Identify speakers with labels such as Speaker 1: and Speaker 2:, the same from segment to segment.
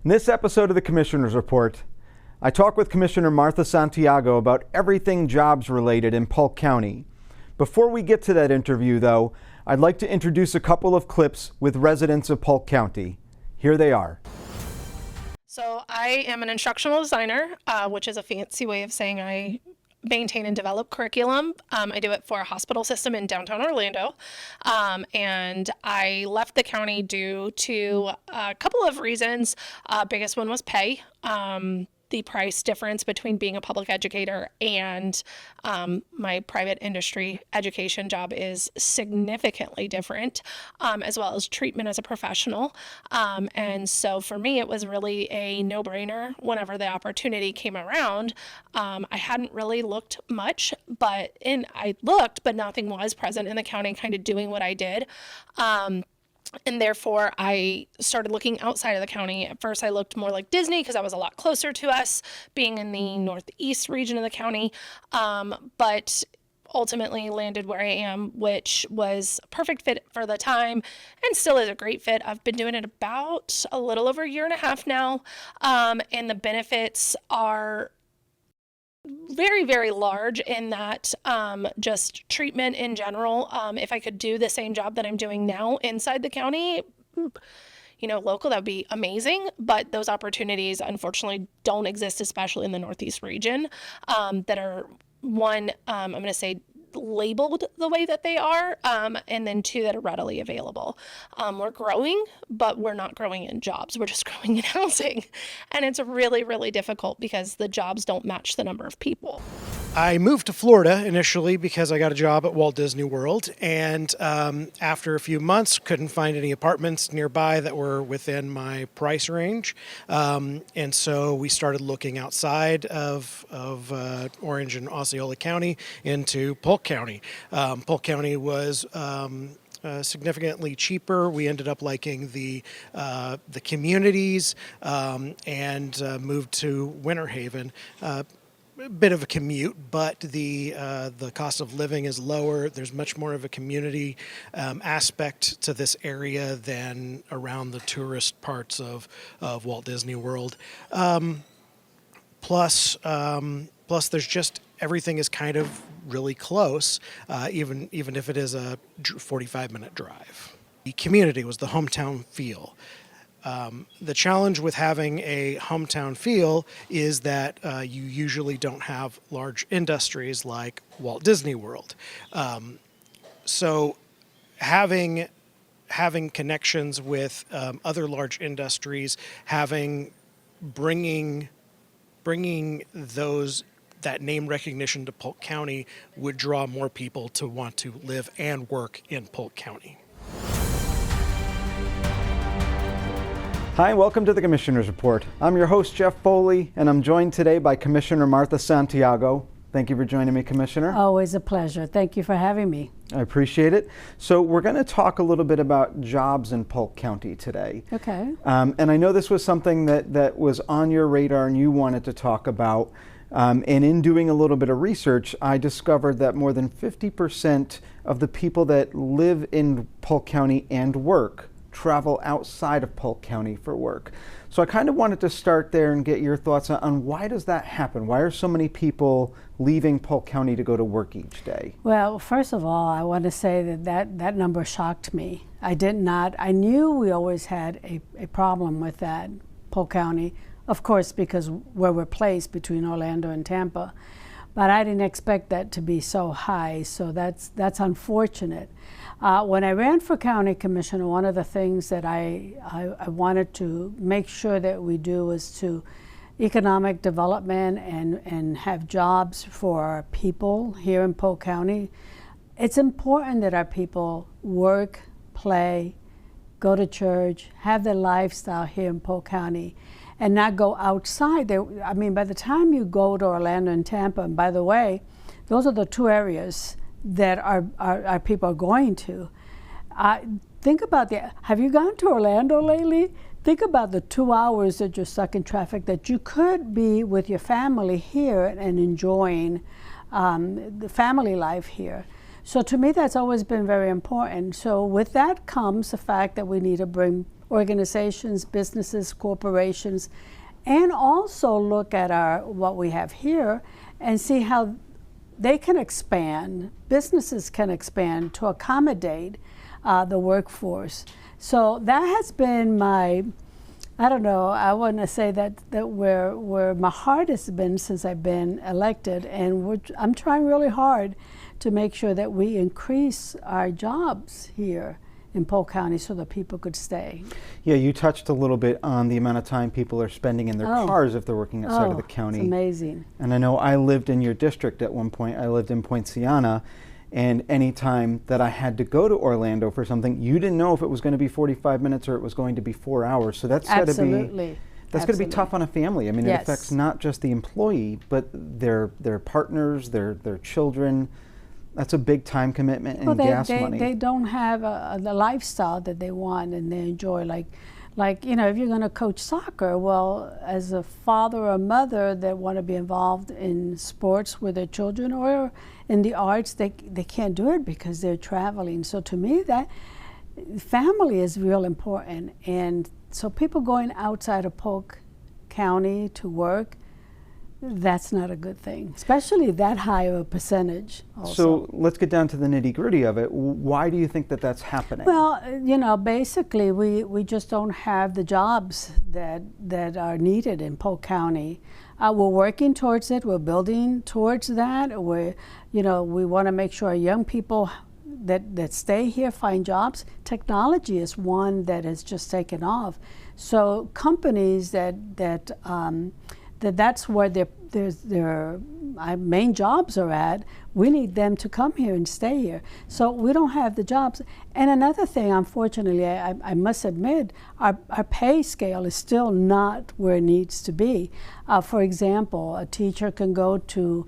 Speaker 1: In this episode of the Commissioner's Report, I talk with Commissioner Martha Santiago about everything jobs related in Polk County. Before we get to that interview, though, I'd like to introduce a couple of clips with residents of Polk County. Here they are.
Speaker 2: So I am an instructional designer, which is a fancy way of saying I maintain and develop curriculum. I do it for a hospital system in downtown Orlando. And I left the county due to a couple of reasons. Biggest one was pay. The price difference between being a public educator and my private industry education job is significantly different, as well as treatment as a professional. And so for me, it was really a no-brainer whenever the opportunity came around. I hadn't really looked much, but nothing was present in the county kind of doing what I did. And therefore, I started looking outside of the county. At first, I looked more like Disney because that was a lot closer to us, being in the northeast region of the county. But ultimately landed where I am, which was a perfect fit for the time and still is a great fit. I've been doing it about a little over a year and a half now. And the benefits are very, very large in that just treatment in general. If I could do the same job that I'm doing now inside the county, local, that would be amazing. But those opportunities, unfortunately, don't exist, especially in the Northeast region, that are one, I'm going to say, labeled the way that they are, and then two, that are readily available. We're growing, but we're not growing in jobs. We're just growing in housing. And it's really, really difficult because the jobs don't match the number of people.
Speaker 3: I moved to Florida initially because I got a job at Walt Disney World, and after a few months couldn't find any apartments nearby that were within my price range, and so we started looking outside of Orange and Osceola County into Polk County. Polk County was significantly cheaper. We ended up liking the communities and moved to Winter Haven. A bit of a commute, but the cost of living is lower. There's much more of a community aspect to this area than around the tourist parts of Walt Disney World. Plus, there's just everything is kind of really close, even if it is a 45-minute drive. The community was the hometown feel. The challenge with having a hometown feel is that you usually don't have large industries like Walt Disney World. So having connections with other large industries, bringing that name recognition to Polk County would draw more people to want to live and work in Polk County.
Speaker 1: Hi, welcome to the Commissioner's Report. I'm your host, Jeff Foley, and I'm joined today by Commissioner Martha Santiago. Thank you for joining me, Commissioner.
Speaker 4: Always a pleasure. Thank you for having me.
Speaker 1: I appreciate it. So we're going to talk a little bit about jobs in Polk County today.
Speaker 4: Okay.
Speaker 1: And I know this was something that was on your radar and you wanted to talk about. And in doing a little bit of research, I discovered that more than 50% of the people that live in Polk County and work travel outside of Polk County for work. So I kind of wanted to start there and get your thoughts on why does that happen? Why are so many people leaving Polk County to go to work each day?
Speaker 4: Well, first of all, I want to say that number shocked me. I knew we always had a problem with that, Polk County, of course, because where we're placed between Orlando and Tampa. But I didn't expect that to be so high, so that's unfortunate. When I ran for county commissioner, one of the things that I wanted to make sure that we do was to economic development and have jobs for our people here in Polk County. It's important that our people work, play, go to church, have their lifestyle here in Polk County, and not go outside. I mean, by the time you go to Orlando and Tampa, and by the way, those are the two areas that our people are going to. Think about have you gone to Orlando lately? Think about the 2 hours that you're stuck in traffic that you could be with your family here and enjoying the family life here. So to me, that's always been very important. So with that comes the fact that we need to bring organizations, businesses, corporations, and also look at what we have here and see how they can expand, businesses can expand to accommodate the workforce. So that has been my, I don't know, I want to say that where my heart has been since I've been elected, and I'm trying really hard to make sure that we increase our jobs here in Polk County so that people could stay.
Speaker 1: Yeah, you touched a little bit on the amount of time people are spending in their cars if they're working outside of the county.
Speaker 4: It's amazing.
Speaker 1: And I know I lived in your district at one point. I lived in Point Siena, and any time that I had to go to Orlando for something, you didn't know if it was going to be 45 minutes or it was going to be 4 hours. So that's got to be going to be tough on a family. I mean, it affects not just the employee, but their partners, their children. That's a big time commitment and gas money.
Speaker 4: They don't have the lifestyle that they want and they enjoy. Like you know, if you're going to coach soccer, well, as a father or mother that want to be involved in sports with their children or in the arts, they can't do it because they're traveling. So to me, that family is real important. And so people going outside of Polk County to work, that's not a good thing, especially that high of a percentage also.
Speaker 1: So let's get down to the nitty-gritty of it. Why do you think that that's happening?
Speaker 4: Well, you know, basically we just don't have the jobs that are needed in Polk County. We're working towards it. We're building towards that. We want to make sure young people that stay here find jobs. Technology is one that has just taken off. So companies that's where their main jobs are at. We need them to come here and stay here. So we don't have the jobs. And another thing, unfortunately, I must admit, our pay scale is still not where it needs to be. For example, a teacher can go to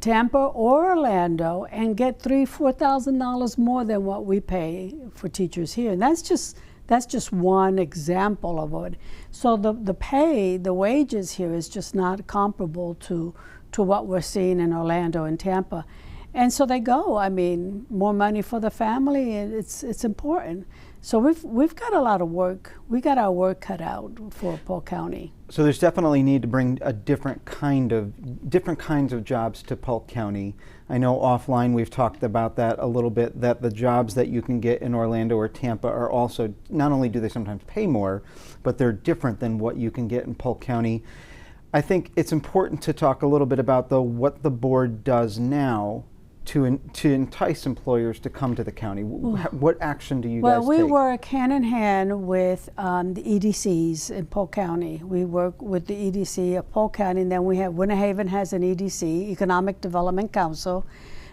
Speaker 4: Tampa or Orlando and get $3,000-$4,000 more than what we pay for teachers here. And that's just one example of it. So the pay, the wages here is just not comparable to what we're seeing in Orlando and Tampa. And so they go. I mean, more money for the family, and it's important. So we've got a lot of work. We got our work cut out for Polk County.
Speaker 1: So there's definitely need to bring a different kinds of jobs to Polk County. I know offline we've talked about that a little bit, that the jobs that you can get in Orlando or Tampa are also, not only do they sometimes pay more, but they're different than what you can get in Polk County. I think it's important to talk a little bit about what the board does now to entice employers to come to the county. What action do you guys take?
Speaker 4: Well, we work hand in hand with the EDCs in Polk County. We work with the EDC of Polk County, and then we have Winter Haven has an EDC, Economic Development Council.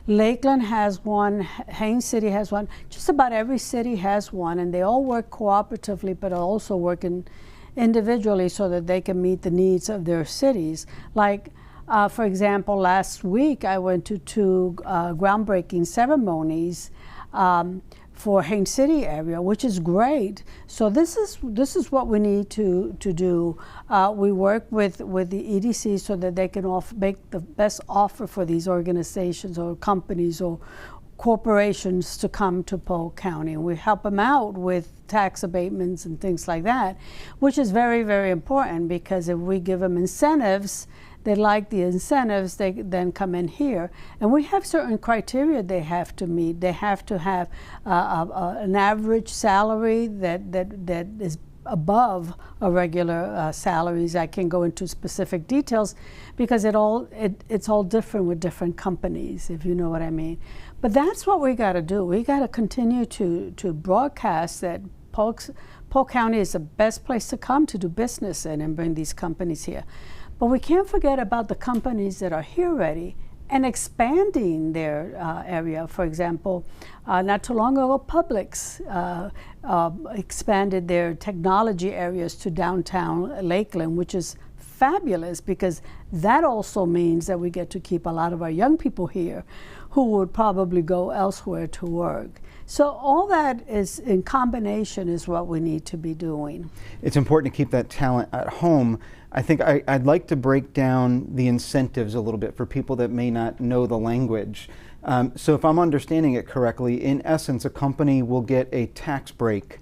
Speaker 4: Lakeland has one, Haines City has one. Just about every city has one, and they all work cooperatively, but are also working individually so that they can meet the needs of their cities. Like, for example, last week I went to two groundbreaking ceremonies for Haines City area, which is great. So this is what we need to do. We work with the EDC so that they can make the best offer for these organizations or companies or corporations to come to Polk County. And we help them out with tax abatements and things like that, which is very, very important, because if we give them incentives, they like the incentives, they then come in here. And we have certain criteria they have to meet. They have to have an average salary that is above a regular salaries. I can go into specific details because it's all different with different companies, if you know what I mean. But that's what we got to do. We got to continue to broadcast that Polk County is the best place to come to do business in and bring these companies here. But we can't forget about the companies that are here already and expanding their area. For example, not too long ago, Publix expanded their technology areas to downtown Lakeland, which is fabulous, because that also means that we get to keep a lot of our young people here who would probably go elsewhere to work. So all that is in combination is what we need to be doing.
Speaker 1: It's important to keep that talent at home. I think I'd like to break down the incentives a little bit for people that may not know the language. So if I'm understanding it correctly, in essence, a company will get a tax break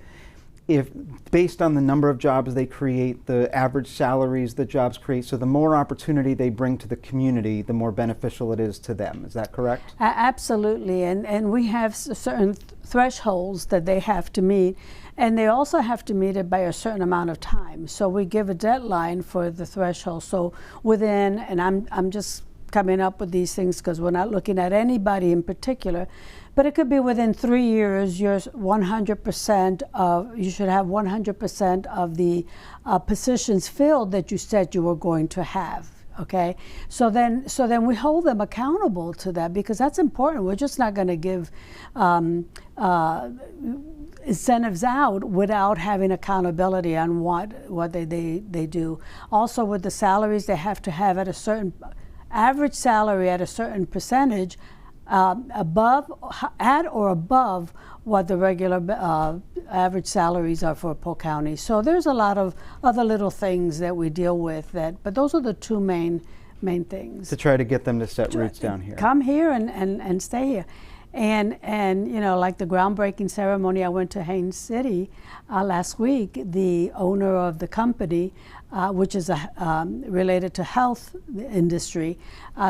Speaker 1: if based on the number of jobs they create, the average salaries the jobs create, so the more opportunity they bring to the community, the more beneficial it is to them. Is that correct?
Speaker 4: Absolutely, and we have certain thresholds that they have to meet, and they also have to meet it by a certain amount of time. So we give a deadline for the threshold. So within, and I'm just coming up with these things because we're not looking at anybody in particular, but it could be within 3 years. You're 100% of, you should have 100% of the positions filled that you said you were going to have. Okay, so then we hold them accountable to that, because that's important. We're just not going to give incentives out without having accountability on what they do. Also, with the salaries, they have to have at a certain average salary at a certain percentage above, at or above what the regular average salaries are for Polk County. So there's a lot of other little things that we deal with, but those are the two main things.
Speaker 1: To try to get them to set roots down here.
Speaker 4: Come here and stay here. And you know, like the groundbreaking ceremony, I went to Haines City last week. The owner of the company, which is related to health industry,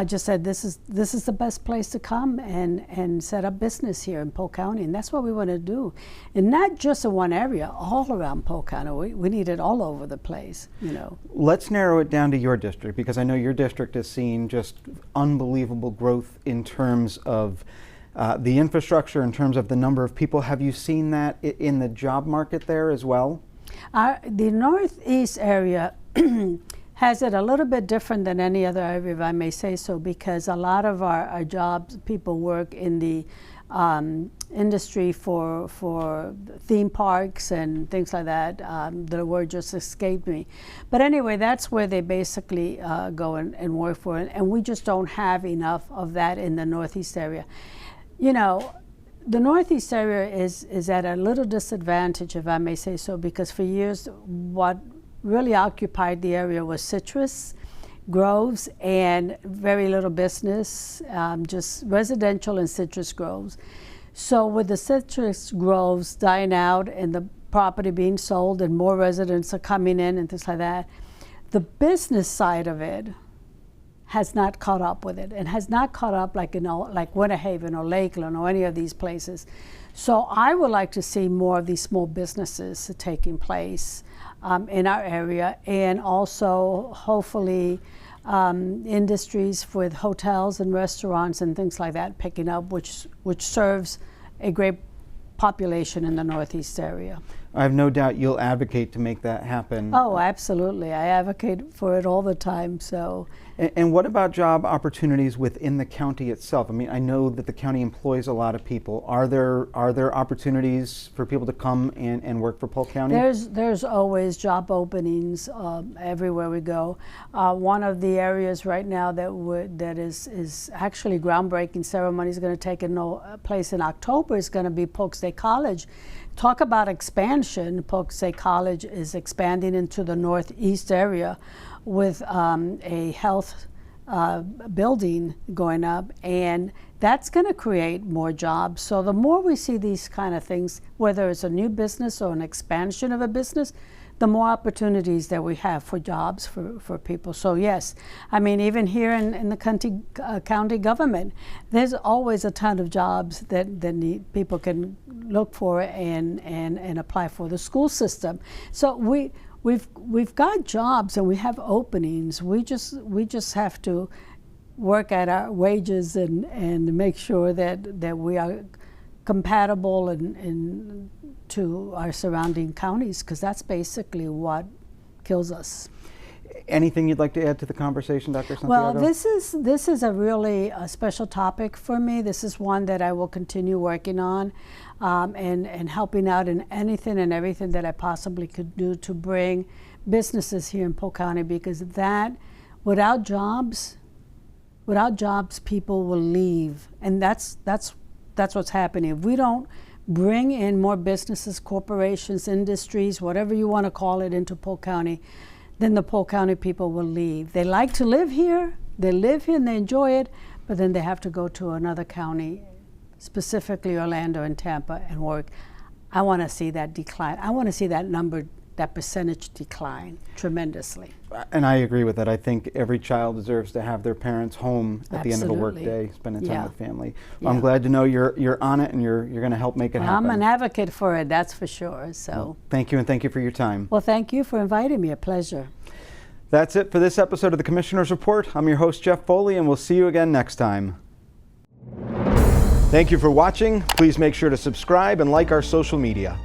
Speaker 4: just said this is the best place to come and set up business here in Polk County, and that's what we want to do, and not just in one area, all around Polk County. We need it all over the place, you know.
Speaker 1: Let's narrow it down to your district, because I know your district has seen just unbelievable growth in terms of the infrastructure, in terms of the number of people. Have you seen that in the job market there as well?
Speaker 4: The Northeast area has it a little bit different than any other area, if I may say so, because a lot of our jobs, people work in the industry for theme parks and things like that. The word just escaped me. But anyway, that's where they basically go and work for, and we just don't have enough of that in the Northeast area. You know, the Northeast area is at a little disadvantage, if I may say so, because for years what really occupied the area was citrus groves and very little business, just residential and citrus groves. So with the citrus groves dying out and the property being sold and more residents are coming in and things like that, the business side of it has not caught up with it, and has not caught up like, you know, like Winter Haven or Lakeland or any of these places. So I would like to see more of these small businesses taking place in our area, and also hopefully industries with hotels and restaurants and things like that picking up, which serves a great population in the Northeast area.
Speaker 1: I have no doubt you'll advocate to make that happen.
Speaker 4: Oh, absolutely. I advocate for it all the time. So.
Speaker 1: And what about job opportunities within the county itself? I mean, I know that the county employs a lot of people. Are there opportunities for people to come and work for Polk County?
Speaker 4: There's always job openings everywhere we go. One of the areas right now that is actually groundbreaking ceremony is going to take place in October is going to be Polk State College. Talk about expansion. Polk State College is expanding into the Northeast area with a health building going up, and that's going to create more jobs. So the more we see these kind of things, whether it's a new business or an expansion of a business, the more opportunities that we have for jobs for people. So yes, I mean, even here in the county government, there's always a ton of jobs that people can look for and apply for. The school system. So we've got jobs and we have openings. We just have to work at our wages and make sure that we are compatible and to our surrounding counties, because that's basically what kills us.
Speaker 1: Anything you'd like to add to the conversation, Dr. Santiago?
Speaker 4: Well, this is a really special topic for me. This is one that I will continue working on and helping out in anything and everything that I possibly could do to bring businesses here in Polk County, because without jobs, people will leave, and that's what's happening. If we don't bring in more businesses, corporations, industries, whatever you want to call it, into Polk County, then the Polk County people will leave. They like to live here, they live here and they enjoy it, but then they have to go to another county, specifically Orlando and Tampa, and work. I want to see that decline. I want to see that number, that percentage decline tremendously.
Speaker 1: And I agree with that. I think every child deserves to have their parents home at the end of a work
Speaker 4: Absolutely.
Speaker 1: day, spending time
Speaker 4: Yeah.
Speaker 1: with family. Well, I'm
Speaker 4: Yeah.
Speaker 1: glad to know you're on it and you're going to help make it happen.
Speaker 4: I'm an advocate for it, that's for sure. So,
Speaker 1: Thank you, and thank you for your time.
Speaker 4: well, thank you for inviting me. A pleasure.
Speaker 1: That's it for this episode of the Commissioner's Report. I'm your host, Jeff Foley, and we'll see you again next time. Thank you for watching. Please make sure to subscribe and like our social media.